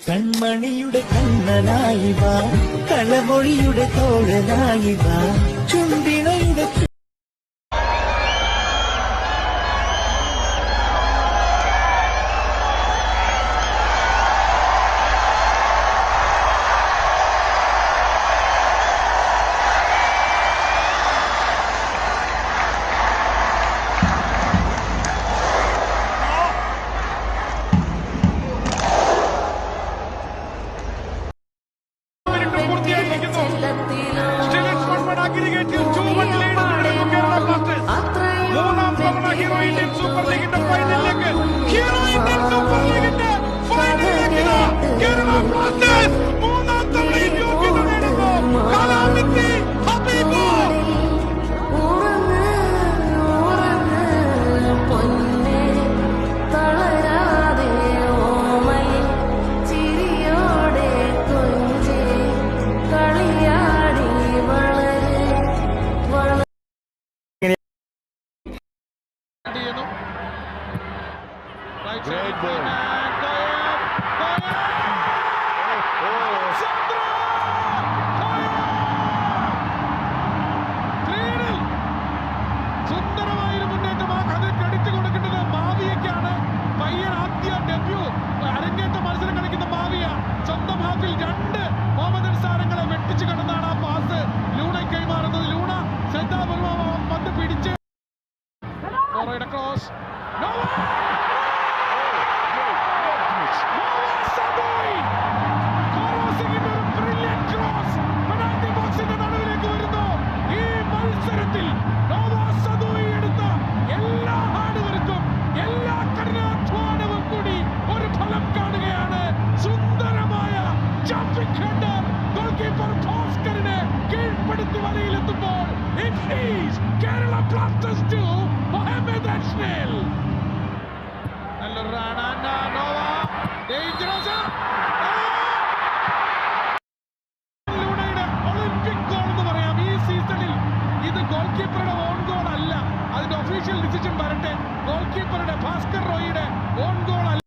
കൺമണിയുടെ കണ്ണനായി വാ, കളമൊഴിയുടെ തോഴനായി വാ, ചുണ്ടിണയുടെ മൂന്നാം തവണ ഹീറോ ഇന്ത്യൻ സൂപ്പർ ലീഗിന്റെ ഫൈനലിലേക്ക് ഹീറോ ഇന്ത്യൻ സൂപ്പർ ലീഗിന്റെ ഫൈനലിലേക്ക് കേരള ബ്ലാസ്റ്റേഴ്സ് മൂന്നാം തവണയും യോഗ്യത നേടുന്നു. കലാമിത്തി ഹബീബ് Great ball. സുന്ദരമായൊരു മുന്നേറ്റമാണ്. അത് ക്രെഡിറ്റ് കൊടുക്കേണ്ടത് മാവിയയ്ക്കാണ്. പയ്യൻ ആദ്യ ഡെബ്യൂ അരങ്ങേറ്റ മത്സരം കളിക്കുന്ന മാവിയ സ്വന്തം ഹാഫിൽ 2 മോഹമ്മദൻ താരങ്ങളെ വെട്ടിച്ചു കടന്നാണ് ആ പാസ് ലൂണയ്ക്ക് കൈമാറുന്നത്. ലൂണ ശ്രദ്ധാപൂർവം പന്ത് പിടിച്ച് ക്രോസ് വലയിലെത്തുമ്പോൾ കേരള ബ്ലാസ്റ്റേഴ്സ് 2 Mohammed Ashnil. നല്ലൊരു ഒളിമ്പിക് ഗോൾ എന്ന് പറയാം ഈ സീസണിൽ. ഇത് ഗോൾ കീപ്പറുടെ ഓൺ ഗോൾ അല്ല, അതിന്റെ ഒഫീഷ്യൽ ഡിസിഷൻ വരട്ടെ. ഗോൾ കീപ്പറുടെ ഭാസ്കർ റോയിയുടെ ഓൺ ഗോൾ അല്ല.